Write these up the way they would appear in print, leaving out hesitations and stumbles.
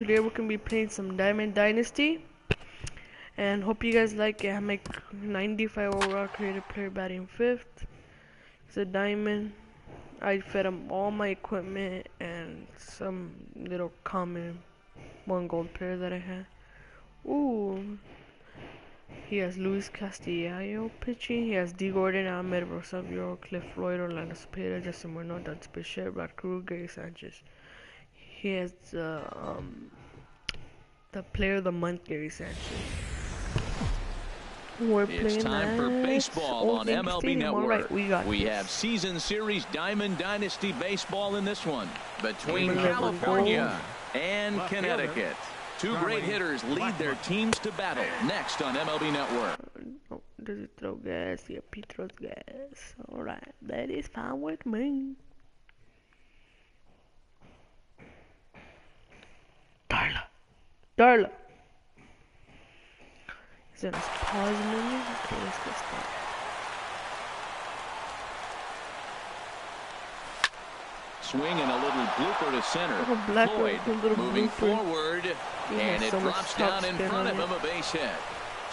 Today we're gonna be playing some Diamond Dynasty, and hope you guys like it. I make 95 overall creative player batting fifth. It's a diamond. I fed him all my equipment and some little common one gold player that I had. Ooh, he has Luis Castillo pitching. He has D. Gordon, Ahmed Rosario, Cliff Floyd, Orlando Cepeda, Justin Morneau, Dante Bichette, Brad Cruz, Gary Sanchez. He has the player of the month, Gary Sanchez. It's time for baseball on MLB Network. Right, we have season series Diamond Dynasty baseball in this one between California and Connecticut. Two great hitters lead their teams to battle next on MLB Network. Oh, does it throw gas? Yeah, he throws gas. Alright, that is fine with me. Darla. He's in his pause menu. Okay, let's get started. Swing and a little blooper to center. Floyd moving forward, and it drops down in front of him, a base hit.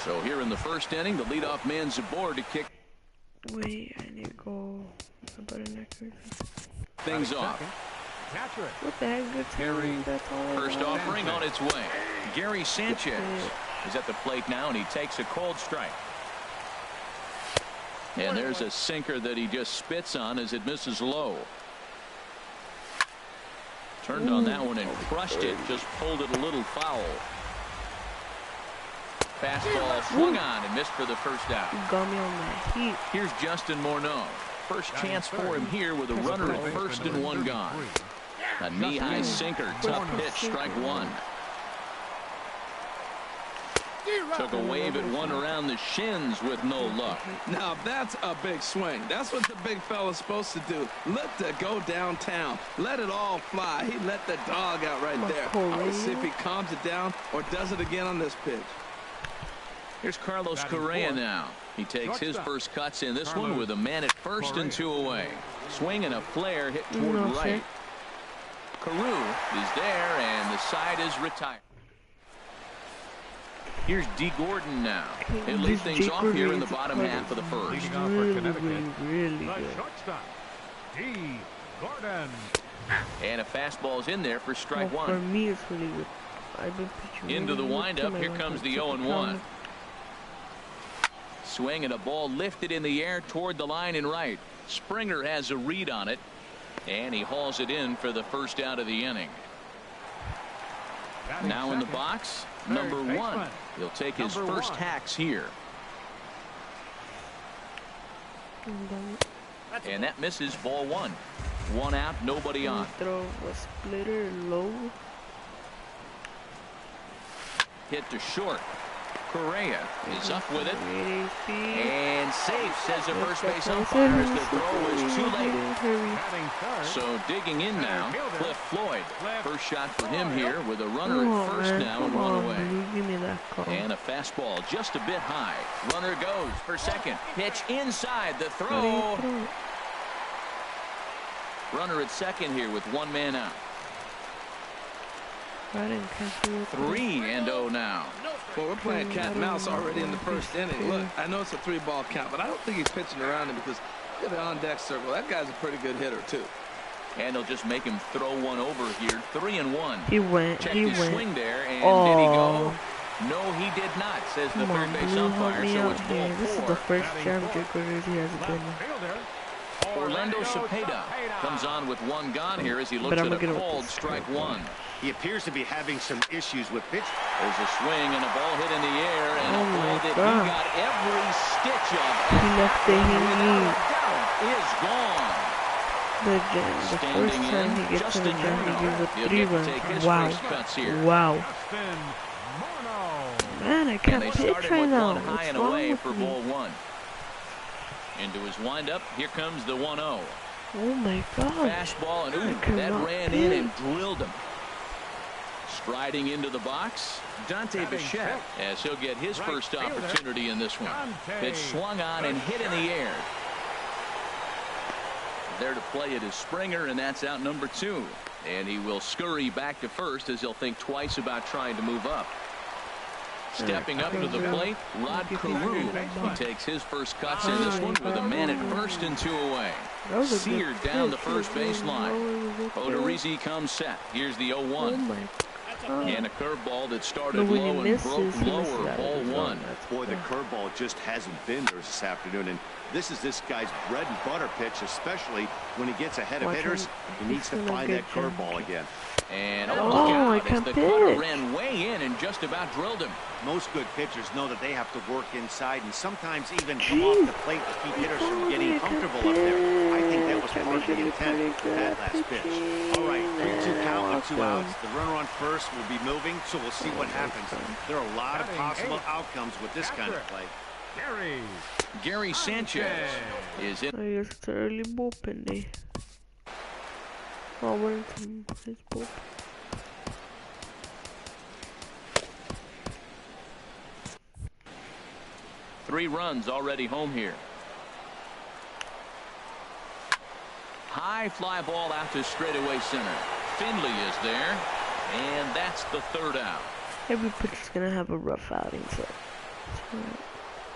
So here in the first inning, the leadoff man's aboard to kick. Wait, I need to go. Things off. What the heck? Good First offering on its way. Gary Sanchez is at the plate now, and he takes a cold strike. And there's a sinker that he just spits on as it misses low. Turned on that one and crushed it. Just pulled it a little foul. Fastball swung on and missed for the first out. Got me on my feet. Here's Justin Morneau. First chance for him here with a runner at first and one gone. A knee-high sinker, tough pitch, strike one. Took a wave at one around the shins with no luck. Now that's a big swing. That's what the big fella's supposed to do. Let that go downtown. Let it all fly. He let the dog out right there. Let's see if he calms it down or does it again on this pitch. Here's Carlos Correa now. He takes his first cuts in this one with a man at first and two away. Swing and a flare hit toward right. Carew is there, and the side is retired. Here's D. Gordon now. He'll lead things off here in the bottom half of the first. Really good. D. Gordon. And a fastball's in there for strike one. For me, it's really good. I've been pitching into the windup. Here comes the 0-1. Swing and a ball lifted in the air toward the line and right. Springer has a read on it, and he hauls it in for the first out of the inning. Now in the box, number one. He'll take his first hacks here. And that misses, ball one. One out, nobody on. Throw a splitter low. Hit to short. Correa is up with it and safe, says the first base umpire, as the throw was too late. So digging in now, Cliff Floyd. First shot for him here with a runner at first now and one away. And a fastball just a bit high. Runner goes for second. Pitch inside the throw. Runner at second here with one man out. 3-0 now. Well, we're playing cat and mouse already in the first inning. Look, I know it's a 3-ball count, but I don't think he's pitching around him because look at the on-deck circle. That guy's a pretty good hitter, too. And they'll just make him throw one over here. 3-1. He went. Checked his swing there, and did he go? No, he did not, says the third base umpire. So it's ball four. This is the first championship he has been. Orlando Cepeda comes on with one gone here as he looks at a called strike one. He appears to be having some issues with pitch. There's a swing and a ball hit in the air, and a ball that he got every stitch of. He left the hanging. Is gone. The first time he gets to the jump, he gives a 3 run. Wow. Man, I can't pitch right now. High and away for ball one. Into his windup, here comes the 1-0. Oh my God. Fastball, and ooh, that ran in and drilled him. Striding into the box, Dante Bichette, as he'll get his first opportunity in this one. Pitch swung on and hit in the air. There to play it is Springer, and that's out number two. And he will scurry back to first as he'll think twice about trying to move up. Stepping up to the plate, Rod Carew. He takes his first cuts in this one with a man at first and 2 away. Seared down the first baseline. Odorizzi comes set. Here's the 0-1. And a curveball that started low and broke lower, ball 1. Boy, the curveball just hasn't been there this afternoon, and this is this guy's bread and butter pitch, especially when he gets ahead of hitters. He needs to find that curveball again. And a look out as the cutter ran way in and just about drilled him. Most good pitchers know that they have to work inside and sometimes even come off the plate to keep hitters from getting comfortable up there. I think that was part of the intent of that last pitch. All right, 3-2 count with 2 outs. The runner on first will be moving, so we'll see what happens. There are a lot of possible outcomes with this kind of play. Gary Sanchez is in. I guess it's early bullpen day. Oh, where's his bullpen? Three runs already home here. High fly ball out to straightaway center. Finley is there, and that's the 3rd out. Every pitcher's gonna have a rough outing, so.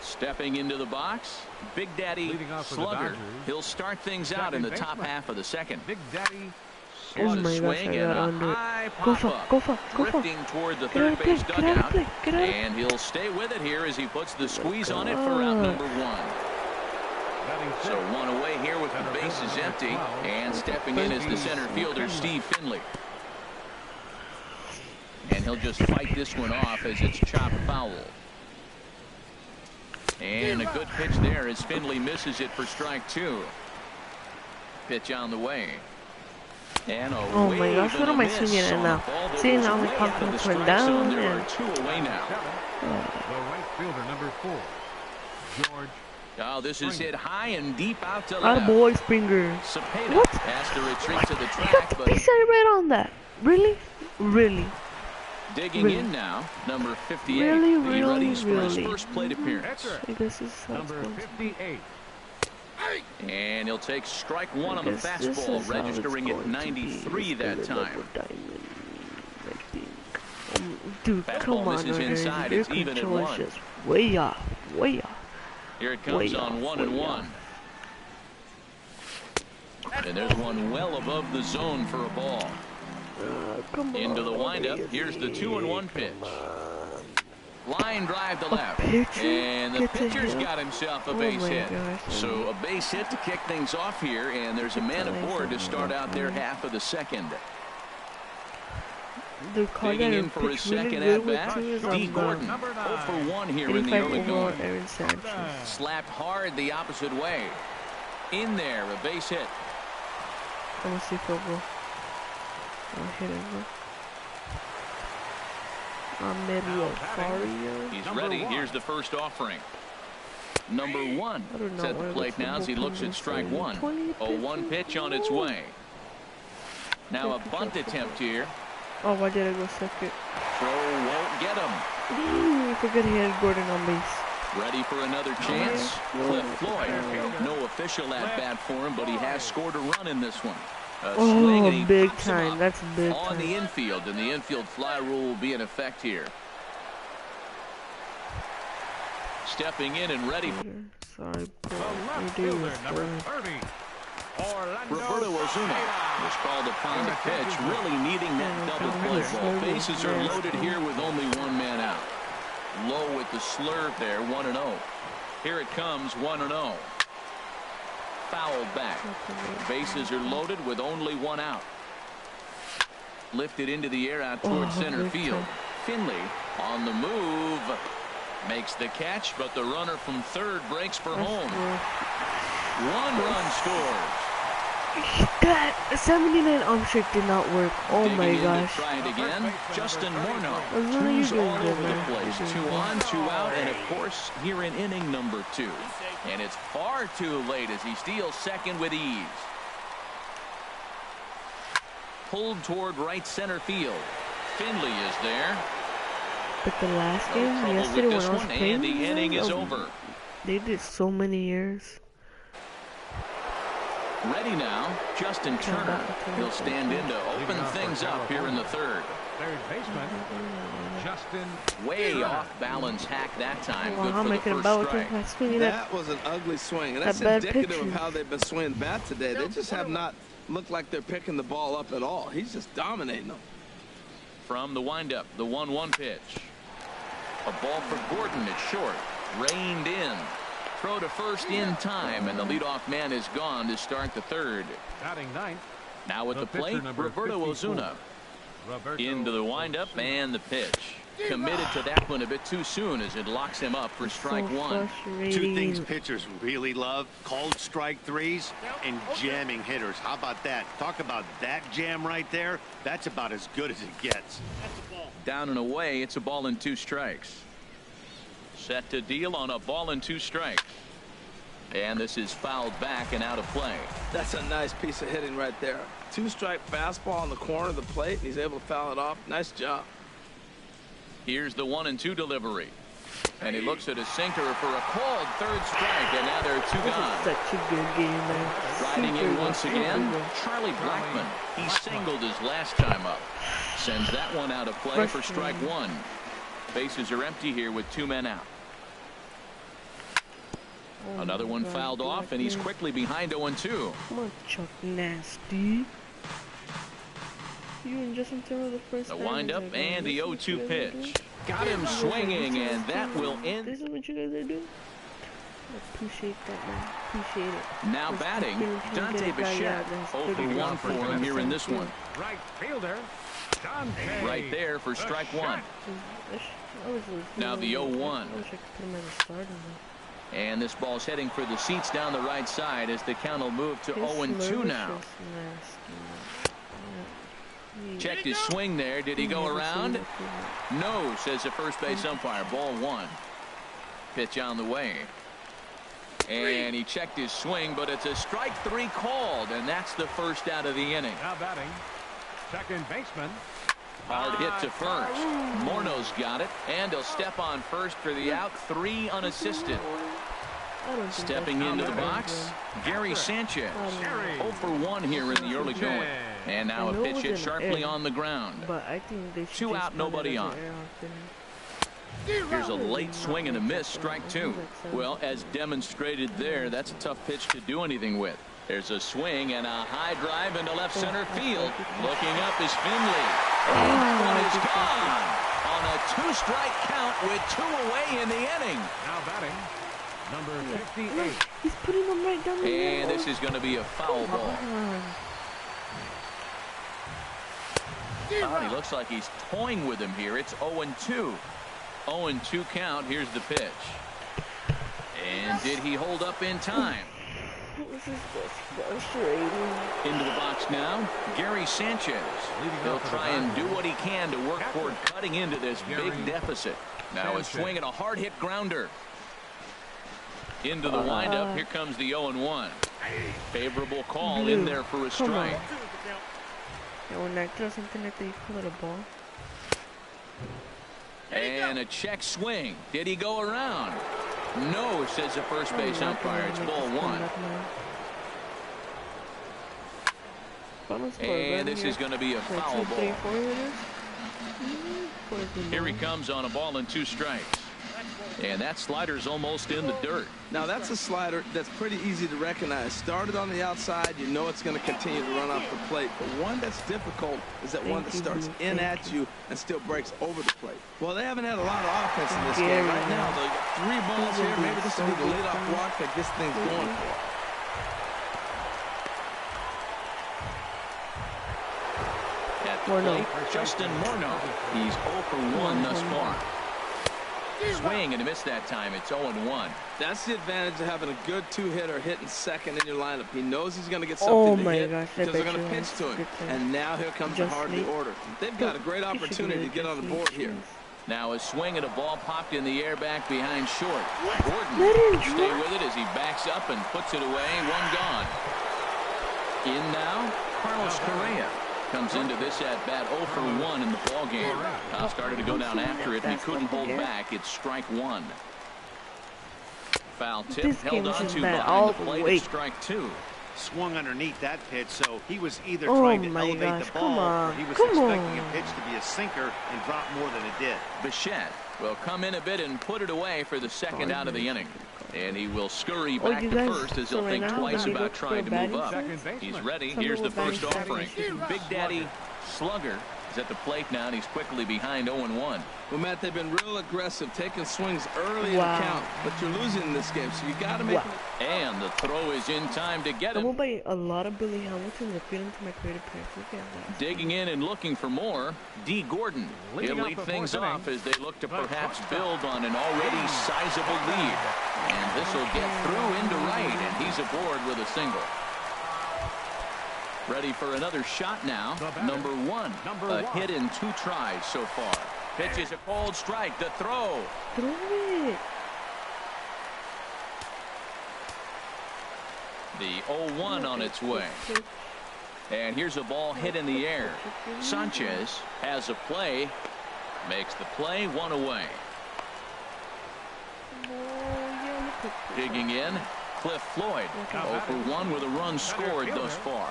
Stepping into the box, Big Daddy Slugger. He'll start things out in the top half of the 2nd. Big Daddy. Oh my gosh, I got under it. Go for it. Drifting toward the third base dugout. And he'll stay with it here as he puts the squeeze on it for out number 1. So 1 away here with the bases empty. And stepping in is the center fielder, Steve Finley. And he'll just fight this one off as it's chopped foul. And a good pitch there as Finley misses it for strike 2. Pitch on the way. And oh my gosh, what am I swinging at now? See, now my confidence went down. There are 2 away now. The right fielder, number 4, George. Oh, this is hit high and deep out to left. Boy, Springer. Cepeda What? has to retreat to the I track, got the but base right on that. Really? Really? digging in now, number 58. Really, Ready for his first plate appearance. I guess it's number 58. And he'll take strike 1 on the fastball, registering at 93 that time. Dude, Fastball come on, misses inside. your It's even at control 1. is just way off, way off. Here it comes Way on off, 1 and way 1. And there's one well above the zone for a ball. Come Into the on, windup. Here's the 2-1 pitch. Line drive to left. pitcher And the gets a pitcher's hit? got himself a Oh base my hit. gosh. So a base hit to kick things off here. And there's a man aboard to start out their half of the 2nd. Digging in for his second at bat, D. Gordon. 0 for 1 here in the early going. Slapped hard the opposite way. In there, a base hit. I'm gonna see if he'll go. I'll hit him. He's ready. Here's the first offering. Number 1 set the plate now as he looks at strike 1. 0-1 pitch on its way. Now a bunt attempt here. Oh, why did I go second? Throw won't get him. I forgot he had Gordon on base. Ready for another chance. Cliff Floyd. No official at bat for him, but he has scored a run in this one. Swing and he big pops him time. up That's big on time. the infield, and the infield fly rule will be in effect here. Stepping in and ready. Sorry, bro. Left fielder, number 30. Roberto Ozuna was called upon to pitch, really needing that double play ball. Bases are loaded here with only 1 man out. Low with the slurve there, 1-0. Here it comes, 1-0. Fouled back. Bases are loaded with only 1 out. Lifted into the air out towards center field. Finley on the move. Makes the catch, but the runner from third breaks for home. 1 run scores. That 79 arm trick did not work. Oh Digging my in to gosh. try it again. Justin Morneau. What are you 2's doing all there, over the man? place. 2 on, 2 out, and of course here in inning number 2. And it's far too late as he steals second with ease. Pulled toward right center field. Finley is there. But the last game, No trouble yesterday with when this I was one, playing, and the inning is over. they did so many years. Ready now, Justin Turner. He'll stand in to open things up here in the third. Third baseman, Justin. Way off balance hack that time. Well, Good I'm for the making a first bat strike. with swinging That was an ugly swing, and that's bad indicative pitch. of how they've been swinging bat today. They just have not looked like they're picking the ball up at all. He's just dominating them. From the windup, the 1-1 pitch. A ball for Gordon at short. Reined in. Throw to first in time, and the leadoff man is gone to start the third. Batting ninth. Now at the pitcher plate, number Roberto 54. Ozuna. Roberto Into the windup Ozuna. and the pitch. Committed to that one a bit too soon as it locks him up for strike one. Two things pitchers really love: called strike threes and jamming hitters. How about that? Talk about that jam right there. That's about as good as it gets. Down and away, it's a ball and 2 strikes. Set to deal on a ball and 2 strikes. And this is fouled back and out of play. That's a nice piece of hitting right there. 2-strike fastball on the corner of the plate, and he's able to foul it off. Nice job. Here's the 1-2 delivery. And he looks at a sinker for a called third strike, and now there are 2 gone. Such a good game, man. Riding in once again, Charlie Blackmon. He singled his last time up. Sends that one out of play for strike one. Bases are empty here with 2 men out. Another one fouled off, and he's quickly behind 0-2. Come on, Chuck Nasty. You and Justin Turner the first The time. windup and the 0-2 pitch. Got him swinging, and that will end. This is what you guys are doing. I appreciate that, man. Appreciate it. Now batting, Dante Bichette. 0 for 1 for him here in this one. Right fielder, Dante. Right there for strike one. Now the 0-1. I wish I could put him as a starter. And this ball's heading for the seats down the right side as the count will move to 0-2 now. Checked his swing there. Did he go around? No, says the first base umpire. Ball 1. Pitch on the way. And he checked his swing, but it's a strike 3 called, and that's the first out of the inning. Now batting, second baseman. Hard hit to first. Morno's got it, and he'll step on first for the out. 3 unassisted. Stepping into the box, Gary Sanchez. 0 for 1 here in the early going. And now a pitch hit sharply on the ground. But I think they should 2 out, nobody on. Here's a late swing and a miss, strike 2. Well, as demonstrated there, that's a tough pitch to do anything with. There's a swing and a high drive into left center field. Looking up is Finley. And one is gone on a 2-strike count with 2 away in the inning. Now batting, number 58. He's putting them right down the middle. And this is going to be a foul ball. He looks like he's toying with him here. It's 0-2. 0-2 count. Here's the pitch. And did he hold up in time? This is just frustrating. Into the box now, Gary Sanchez. He'll try and do what he can to work toward cutting into this big deficit. Now a swing and a hard hit grounder. Into the windup. Here comes the 0-1. Favorable call in there for a strike. Yeah, when that does something like that, you call it a ball. And a check swing. Did he go around? No, says the first base umpire. It's ball 1. And this is going to be a foul ball. Here he comes on a ball and 2 strikes. And that slider's almost in the dirt. Now that's a slider that's pretty easy to recognize. Started on the outside, you know it's going to continue to run off the plate. But one that's difficult is that one that starts in at you and still breaks over the plate. Well, they haven't had a lot of offense in this game right now. They got 3 balls here. Maybe this will be the leadoff walk that gets things going for them. At the plate, Justin Morneau. He's 0 for 1 thus far. Swing and a miss that time. It's 0-1. That's the advantage of having a good 2-hitter hitting second in your lineup. He knows he's going to get something to hit because they're going to pitch to him. And now here comes the hard to order. They've got a great opportunity to get on the board here. Now a swing and a ball popped in the air back behind short. Gordon stay with it as he backs up and puts it away. 1 gone. In now, Carlos Correa. Comes into this at bat 0 for 1 in the ball game. Started to go down after it. He couldn't hold back. It's strike 1. Foul tip held on to behind the plate. It's strike 2. swung underneath that pitch, so he was either trying to elevate the ball or he was expecting a pitch to be a sinker and drop more than it did. Bichette will come in a bit and put it away for the second out of the inning. And he will scurry back to first as he'll think twice about trying to move up. He's ready. Here's the first offering. Big Daddy Slugger is at the plate now, and he's quickly behind 0-1. Well, Matt, they've been real aggressive, taking swings early in the count, but you're losing in this game, so you got to make it. And the throw is in time to get him. I'm gonna buy a lot of Billy Hamilton to fit into my creative players. Digging in and looking for more, D. Gordon. He'll lead things off as they look to perhaps build on an already sizable lead. And this will get through into right, and he's aboard with a single. Ready for another shot now. Number one. A hit in 2 tries so far. Pitches a cold strike. The throw. Throw it. The 0-1 on its way. And here's a ball hit in the air. Sanchez has a play. Makes the play, 1 away. Digging in, Cliff Floyd. 0 for 1 with a run scored thus far.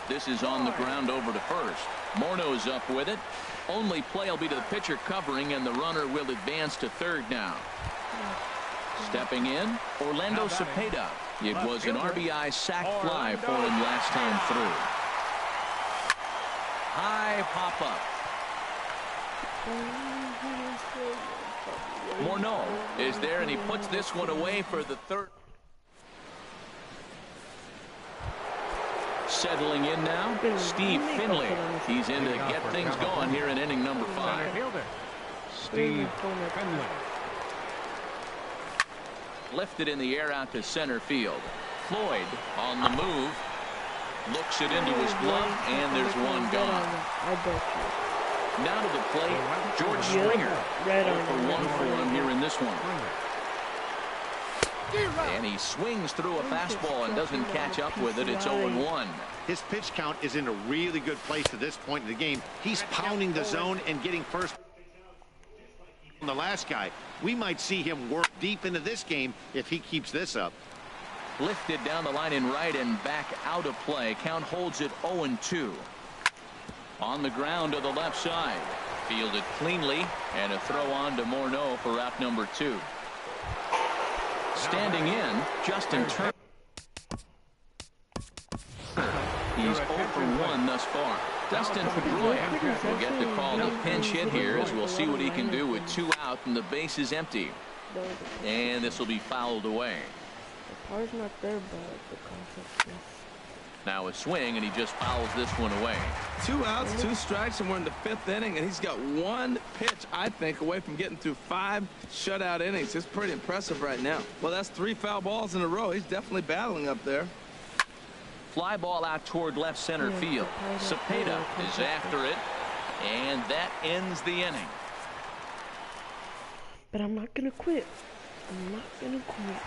This is on the ground over to first. Morneau's up with it. Only play will be to the pitcher covering, and the runner will advance to third now. Stepping in, Orlando Cepeda. It was an RBI sac fly for him last time through. High pop-up. Morneau is there, and he puts this one away for the third. Settling in now, Steve Finley. He's in to get things going here in inning number 5. Steve Finley. Lifted in the air out to center field. Floyd on the move. Looks it into his glove, and there's one gone. Now to the plate, George Springer. 0 for 1 for him here in this one. And he swings through a fastball and doesn't catch up with it. It's 0-1. His pitch count is in a really good place at this point in the game. He's pounding the zone and getting first on the last guy. We might see him work deep into this game if he keeps this up. Lifted down the line in right and back out of play. Count holds it 0-2. On the ground to the left side. Fielded cleanly, and a throw on to Morneau for out number 2. Standing in, Justin Turner. He's 0 for 1 thus far. Dustin Pedroia will get to call the pinch hit here, as we'll see what he can do with 2 out and the base is empty. And this will be fouled away. The power's not there, but the concept is. Now a swing, and he just fouls this one away. 2 outs, 2 strikes, and we're in the 5th inning, and he's got 1 pitch, I think, away from getting through 5 shutout innings. It's pretty impressive right now. Well, that's 3 foul balls in a row. He's definitely battling up there. Fly ball out toward left center field. Cepeda is after it, and that ends the inning. But I'm not gonna quit. I'm not gonna quit.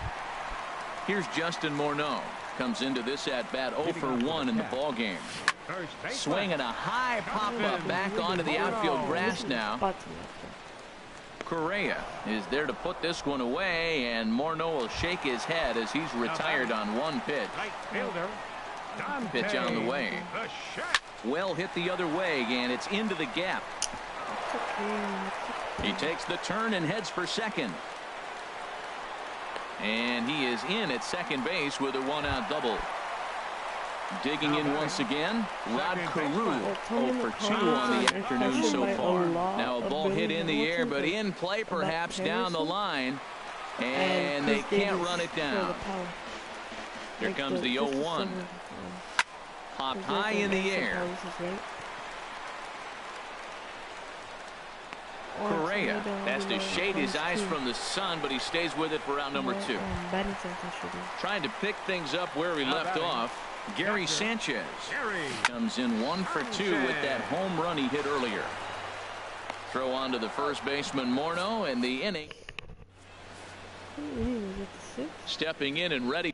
Here's Justin Morneau. Comes into this at-bat 0 for 1 in the ball game. Swinging a high pop-up back onto the outfield grass now. Correa is there to put this one away, and Morneau will shake his head as he's retired on 1 pitch. Pitch on the way. Well hit the other way, and it's into the gap. He takes the turn and heads for second. And he is in at second base with a 1-out double. Digging in once again, Rod Carew, 0 for 2 on the afternoon so far. Now a ball hit in the air, but in play perhaps down the line, and they can't run it down. Here comes the 0-1. Popped high in the air. Correa has to shade his eyes from the sun, but he stays with it for round number 2. Trying to pick things up where he left off. Gary Sanchez comes in 1 for 2 with that home run he hit earlier. Throw on to the first baseman Morneau, and the inning. Stepping in and ready.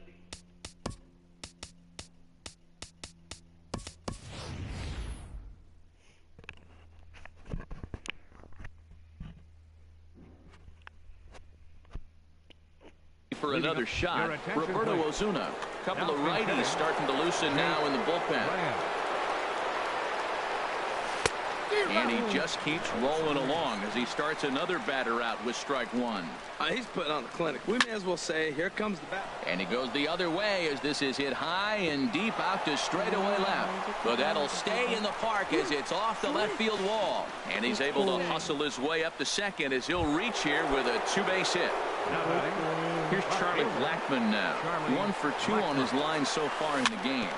For another shot, Roberto Ozuna. Couple of righties starting to loosen now in the bullpen. And he just keeps rolling along as he starts another batter out with strike one. He's putting on the clinic. We may as well say, here comes the bat. And he goes the other way as this is hit high and deep out to straightaway left. But that'll stay in the park as it's off the left field wall. And he's able to hustle his way up to second as he'll reach here with a two-base hit. Here's Charlie Blackmon now. 1 for 2 on his line so far in the game.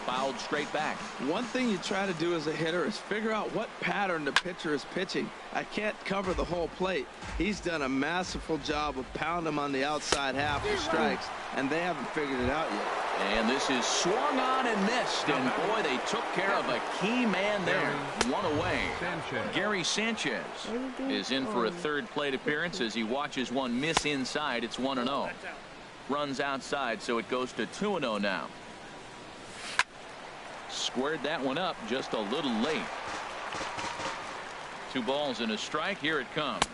Fouled straight back. One thing you try to do as a hitter is figure out what pattern the pitcher is pitching. I can't cover the whole plate. He's done a masterful job of pounding him on the outside half for strikes, and they haven't figured it out yet. And this is swung on and missed, and boy, they took care of a key man there. One away. Gary Sanchez is in for a third plate appearance as he watches one miss inside. It's 1-0. Runs outside, so it goes to 2-0 now. Squared that one up just a little late. 2 balls and a strike. Here it comes.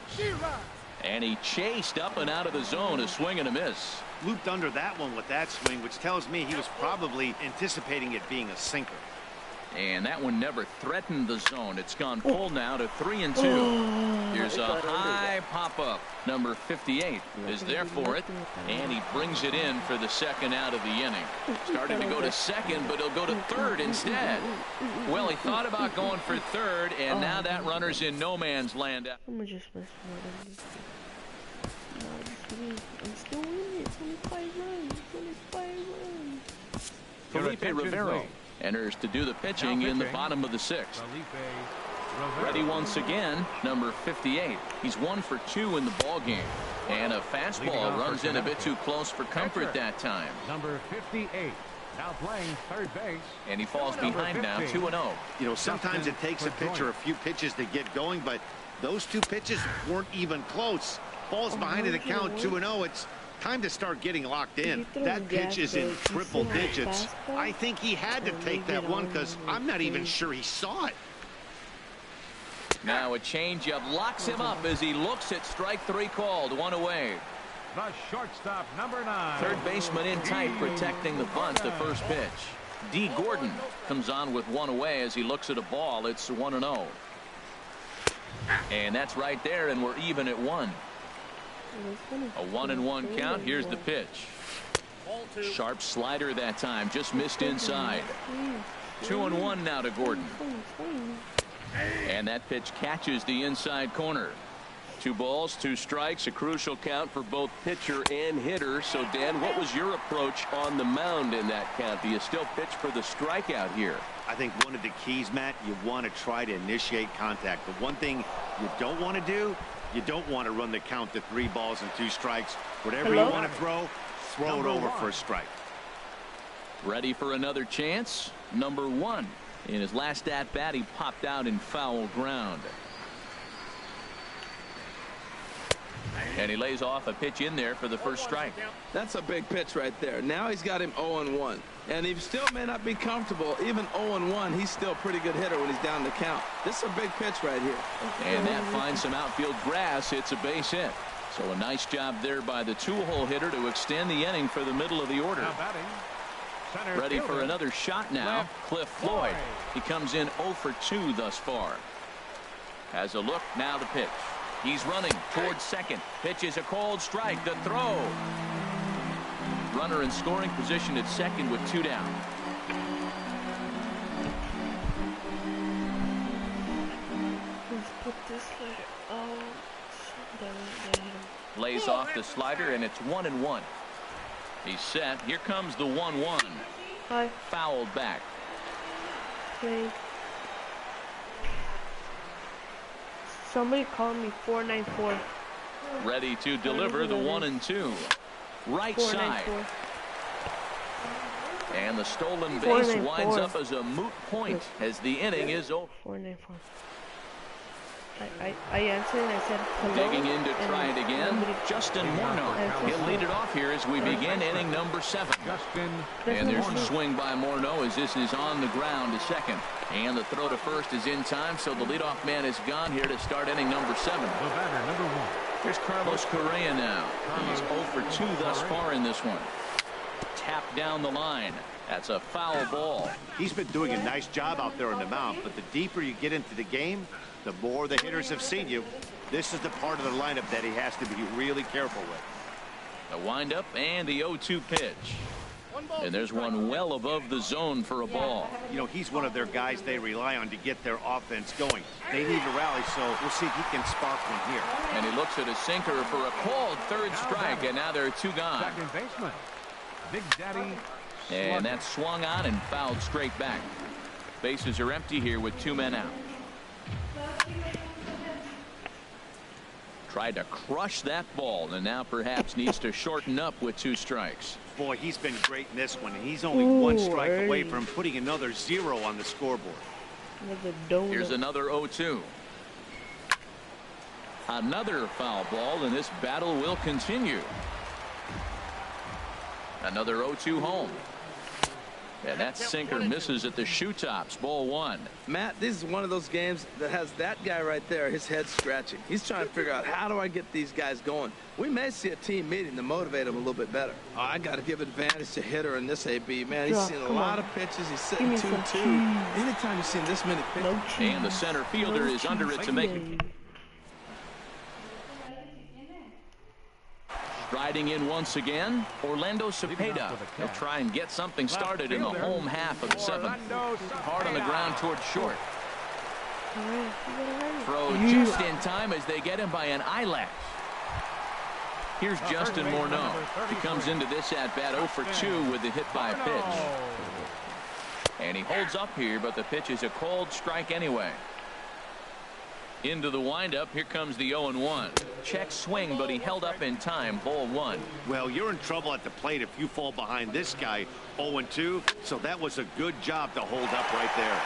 And he chased up and out of the zone. A swing and a miss. Looped under that one with that swing, which tells me he was probably anticipating it being a sinker. And that one never threatened the zone. It's gone full now to 3-2. Here's a high pop-up. Number 58 is there for it, and he brings it in for the second out of the inning. Starting to go to second, but he'll go to third instead. Well, he thought about going for third, and now that runner's in no man's land. I'm gonna just mess with it. I'm still winning. It's only 5 runs. It's only 5 runs. Felipe Rivero enters to do the pitching in the bottom of the 6th. Ready once again, number 58. He's 1 for 2 in the ball game, and a fastball runs in a bit too close for comfort that time. Number 58 now playing third base, and he falls behind now, 2-0. You know, sometimes it takes a pitcher a few pitches to get going, but those 2 pitches weren't even close. Falls behind in the count, 2-0. It's time to start getting locked in. That pitch is in triple digits. I think he had to take that one because I'm not even sure he saw it. Now a changeup locks him up as he looks at strike 3 called. 1 away. The shortstop, number 9. Third baseman in tight, protecting the bunt. The first pitch. D. Gordon comes on with 1 away as he looks at a ball. It's 1-0. And that's right there, and we're even at 1. A 1-1 count. Here's the pitch. Sharp slider that time, just missed inside. 2-1 now to Gordon. And that pitch catches the inside corner. 2 balls, 2 strikes, a crucial count for both pitcher and hitter. So, Dan, what was your approach on the mound in that count? Do you still pitch for the strikeout here? I think one of the keys, Matt, you want to try to initiate contact. The one thing you don't want to do, you don't want to run the count to 3 balls and 2 strikes. Whatever you want to throw it over for a strike. Ready for another chance? Number 1. In his last at-bat, he popped out in foul ground. And he lays off a pitch in there for the first strike. That's a big pitch right there. Now he's got him 0-1. And he still may not be comfortable. Even 0-1, he's still a pretty good hitter when he's down the count. This is a big pitch right here. And that finds some outfield grass. It's a base hit. So a nice job there by the 2-hole hitter to extend the inning for the middle of the order. Ready for another shot now. Cliff Floyd. He comes in 0 for 2 thus far. Has a look. Now the pitch. He's running towards second. Pitch is a cold strike. The throw. Runner in scoring position at second with 2 down. Let's put this slider out. Lays off the slider, and it's 1-1. He's set. Here comes the 1-1. Hi. Fouled back. Okay. Somebody called me 494. Ready to deliver the 1-2. Right side. And the stolen base winds up as a moot point as the inning is over. 494. I answered and I said hello. Digging in to try it again. Justin Morneau. He'll lead it off here as we begin inning number 7. And there's a swing by Morneau as this is on the ground to second. And the throw to first is in time, so the leadoff man is gone here to start inning number 7. The batter, number 1. Here's Carlos Correa now. He's 0 for 2 thus far in this one. Tapped down the line. That's a foul ball. He's been doing a nice job out there on the mound, but the deeper you get into the game, the more the hitters have seen you. This is the part of the lineup that he has to be really careful with. The windup and the 0-2 pitch. And there's one well above the zone for a ball. You know, he's one of their guys they rely on to get their offense going. They need to rally, so we'll see if he can spark one here. And he looks at a sinker for a called third strike, and now there are 2 gone. Second baseman, Big Daddy. And that's swung on and fouled straight back. Bases are empty here with 2 men out. Tried to crush that ball, and now perhaps needs to shorten up with 2 strikes. Boy, he's been great in this one, and he's only 1 strike away from putting another 0 on the scoreboard. Here's another 0-2. Another foul ball, and this battle will continue. Another 0-2 home. And that sinker misses at the shoe tops. Ball 1. Matt, this is one of those games that has that guy right there, his head scratching. He's trying to figure out, how do I get these guys going? We may see a team meeting to motivate him a little bit better. Oh, I got to give advantage to hitter in this AB. Man, he's seen a lot of pitches. He's sitting 2-2. Anytime you've seen this many pitches. And the center fielder is under it to make it. Riding in once again, Orlando Cepeda. He'll try and get something started in the home half of the 7th. Hard on the ground towards short. Throw just in time as they get him by an eyelash. Here's Justin Morneau. He comes into this at-bat 0 for 2 with the hit by pitch. And he holds up here, but the pitch is a called strike anyway. Into the windup. Here comes the 0-1. Check swing, but he held up in time. Ball 1. Well, you're in trouble at the plate if you fall behind this guy 0-2. So that was a good job to hold up right there.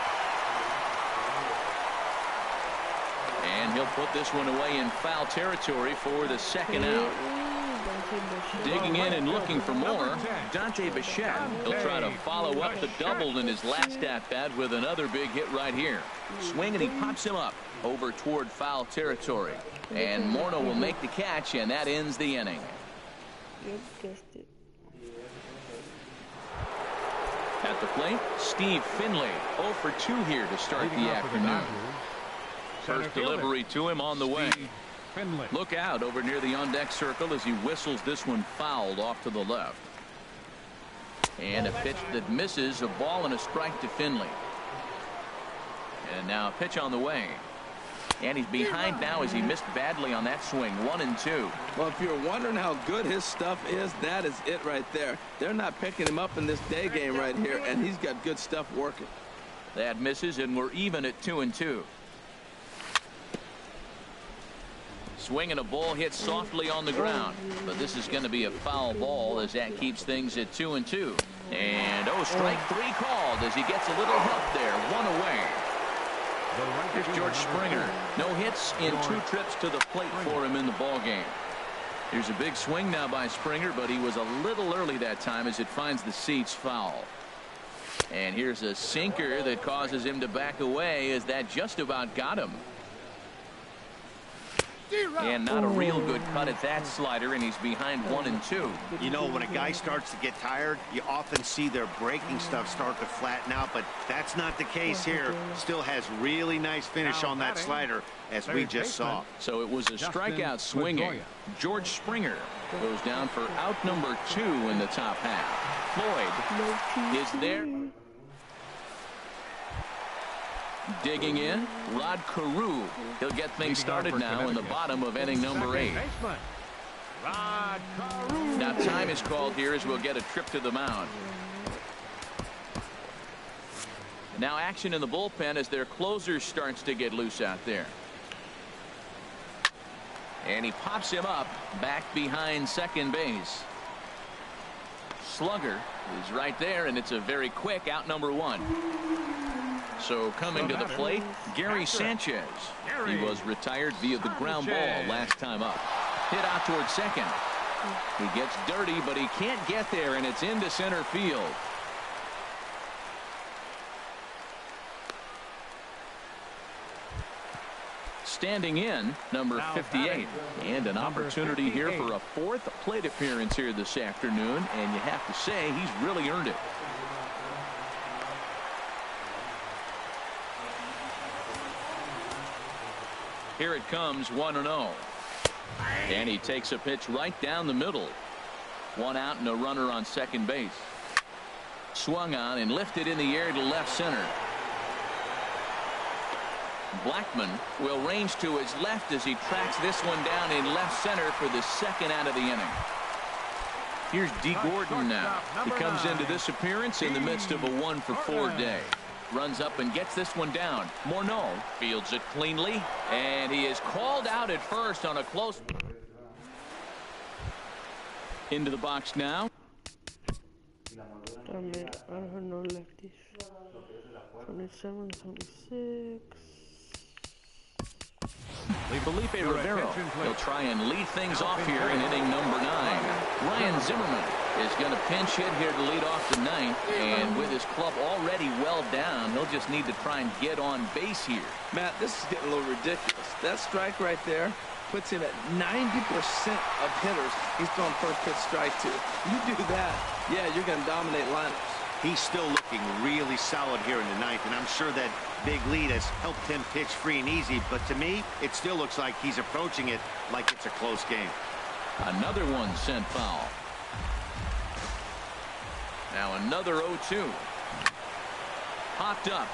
And he'll put this one away in foul territory for the 2nd out. Digging in and looking for more, Dante Bichette. He'll try to follow up the double in his last at-bat with another big hit right here. Swing, and he pops him up over toward foul territory. And Morneau will make the catch, and that ends the inning. At the plate, Steve Finley. 0 for 2 here to start the afternoon. First delivery to him on the way. Look out over near the on-deck circle as he whistles this one fouled off to the left. And a pitch that misses, a ball and a strike to Finley. And now a pitch on the way. And he's behind now as he missed badly on that swing. 1-2. Well, if you're wondering how good his stuff is, that is it right there. They're not picking him up in this day game right here, and he's got good stuff working. That misses, and we're even at 2-2. Swing and a ball hit softly on the ground, but this is going to be a foul ball as that keeps things at 2-2. And strike 3 called as he gets a little help there. 1 away. Here's George Springer. No hits in 2 trips to the plate for him in the ball game. Here's a big swing now by Springer, but he was a little early that time as it finds the seats foul. And here's a sinker that causes him to back away as that just about got him. And not a real good cut at that slider, and he's behind 1-2. You know, when a guy starts to get tired, you often see their breaking stuff start to flatten out, but that's not the case here. Still has really nice finish on that slider, as we just saw. So it was a strikeout swinging. George Springer goes down for out number 2 in the top half. Floyd is there. Digging in, Rod Carew. He'll get things started now in the bottom of inning number 8. Now time is called here as we'll get a trip to the mound. Now action in the bullpen as their closer starts to get loose out there. And he pops him up back behind second base. Slugger is right there, and it's a very quick out number 1. So coming to the plate, Gary Sanchez. He was retired via the ground ball last time up. Hit out towards second. He gets dirty, but he can't get there, and it's into center field. Standing in, number 58. And an opportunity here for a 4th plate appearance here this afternoon. And you have to say, he's really earned it. Here it comes, 1-0. And he takes a pitch right down the middle. 1 out and a runner on second base. Swung on and lifted in the air to left center. Blackman will range to his left as he tracks this one down in left center for the 2nd out of the inning. Here's D. Gordon now. He comes into this appearance in the midst of a 1-for-4 day. Runs up and gets this one down. Morneau fields it cleanly, and he is called out at first on a close. Into the box now. I have no lefties. 27, 76. Felipe Rivero. He'll try and lead things off here in inning number 9. Ryan Zimmerman is going to pinch hit here to lead off the 9th. And with his club already well down, he'll just need to try and get on base here. Matt, this is getting a little ridiculous. That strike right there puts him at 90% of hitters he's throwing first pitch strike to. You do that, yeah, you're going to dominate lineups. He's still looking really solid here in the 9th, and I'm sure that big lead has helped him pitch free and easy, but to me, it still looks like he's approaching it like it's a close game. Another one sent foul. Now another 0-2. Popped up.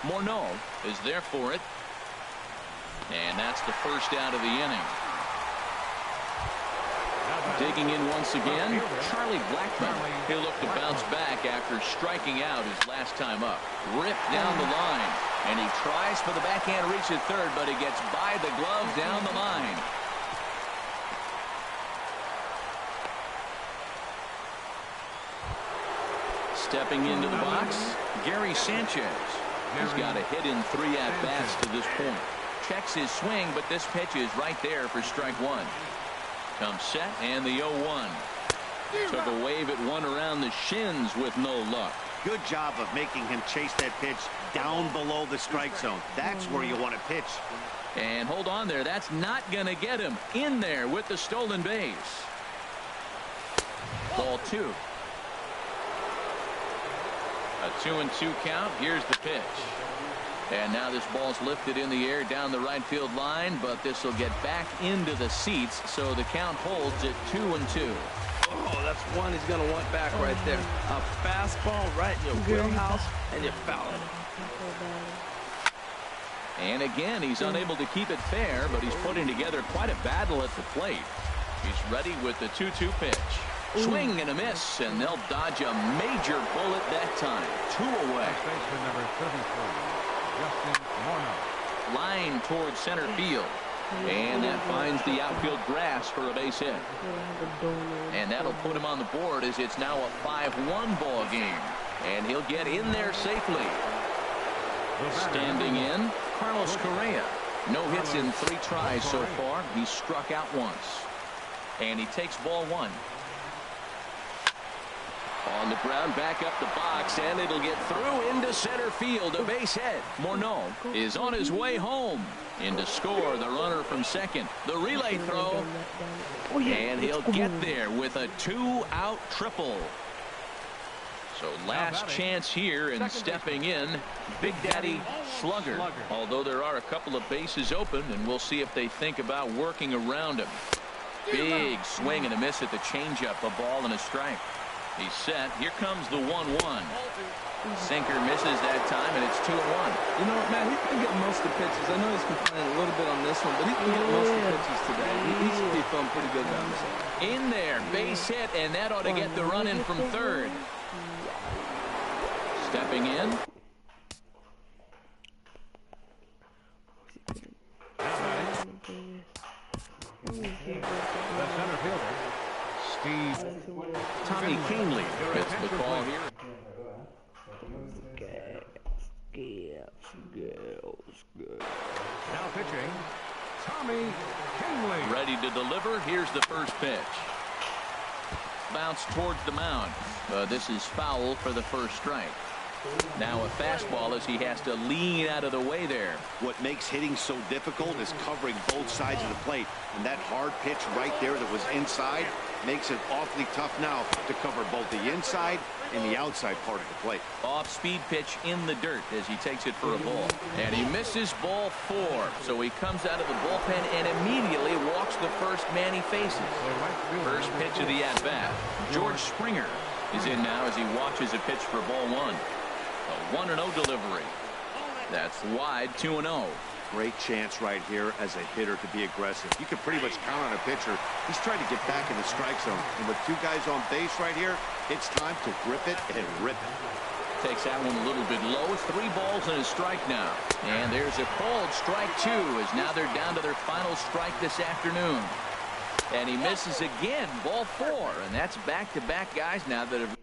Morneau is there for it. And that's the 1st out of the inning. Digging in once again, Charlie Blackman. He'll look to bounce back after striking out his last time up. Ripped down the line. And he tries for the backhand reach at third, but he gets by the glove down the line. Stepping into the box, Gary Sanchez. He's got a hit in 3 at-bats to this point. Checks his swing, but this pitch is right there for strike 1. Comes set, and the 0-1. Took a wave at one around the shins with no luck. Good job of making him chase that pitch down below the strike zone. That's where you want to pitch. And hold on there. That's not going to get him in there with the stolen base. Ball 2. A 2-2 count. Here's the pitch. And now this ball's lifted in the air down the right field line, but this will get back into the seats, so the count holds at 2-2. Oh, that's one he's going to want back right there. A fastball right in your wheelhouse, and you foul it. And again, he's unable to keep it fair, but he's putting together quite a battle at the plate. He's ready with the 2-2 pitch. Swing and a miss, and they'll dodge a major bullet that time. 2 away. Baseman number 33. Justin Morneau. Line towards center field. And that finds the outfield grass for a base hit. And that'll put him on the board as it's now a 5-1 ball game. And he'll get in there safely. Standing in, Carlos Correa. No hits in 3 tries so far. He's struck out once. And he takes ball 1. On the ground, back up the box, and it'll get through into center field. A base hit. Morneau is on his way home. In to score the runner from second. The relay throw. And he'll get there with a 2-out triple. So last chance here, and stepping in, Big Daddy Slugger. Although there are a couple of bases open, and we'll see if they think about working around him. Big swing and a miss at the changeup. A ball and a strike. He's set. Here comes the 1-1. Sinker misses that time, and it's 2-1. You know what, man? He can get most of the pitches. I know he's complaining a little bit on this one, but he can get most of the pitches today. He should be feeling pretty good about himself. In there, base hit, and that ought to get the run in from third. Stepping in. The center fielder, Steve Tommy Kingley gets the call here. now pitching, Tommy Kingley. Ready to deliver. Here's the first pitch. Bounce towards the mound. This is foul for the first strike. Now a fastball as he has to lean out of the way there. What makes hitting so difficult is covering both sides of the plate. And that hard pitch right there that was inside makes it awfully tough now to cover both the inside and the outside part of the plate. Off-speed pitch in the dirt as he takes it for a ball. And he misses ball 4. So he comes out of the bullpen and immediately walks the first man he faces. First pitch of the at-bat. George Springer is in now as he watches a pitch for ball 1. A 1-0 delivery. That's wide, 2-0. Great chance right here as a hitter to be aggressive. You can pretty much count on a pitcher. He's trying to get back in the strike zone. And with 2 guys on base right here, it's time to grip it and rip it. Takes that one a little bit low. It's 3 balls and a strike now. And there's a called strike 2 as now they're down to their final strike this afternoon. And he misses again, ball 4. And that's back-to-back guys now that have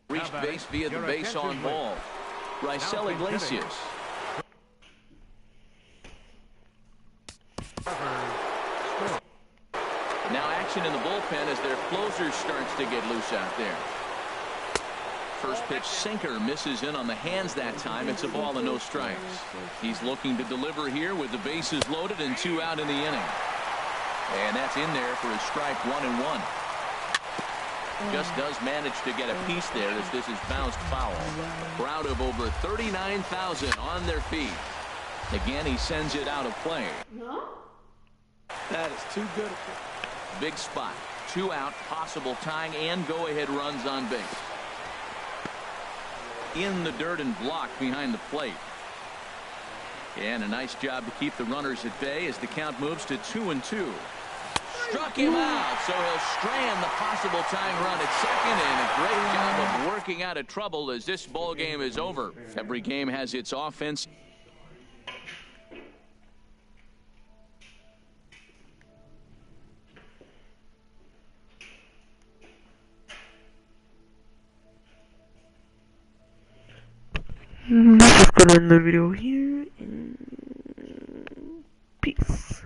reached base via the base on ball. Raisel Iglesias. Now action in the bullpen as their closer starts to get loose out there. First pitch sinker misses in on the hands that time. It's a ball and no strikes. He's looking to deliver here with the bases loaded and 2 out in the inning. And that's in there for his strike 1-1. Just does manage to get a piece there as this is bounced foul. Crowd of over 39,000 on their feet. Again, he sends it out of play. That is too good. Big spot. 2 out, possible tying and go-ahead runs on base. In the dirt and blocked behind the plate. And a nice job to keep the runners at bay as the count moves to 2-2. Struck him out, so he'll strand the possible tying run at second, and a great job of working out of trouble as this ball game is over. Every game has its offense. I'm just gonna end the video here, and peace.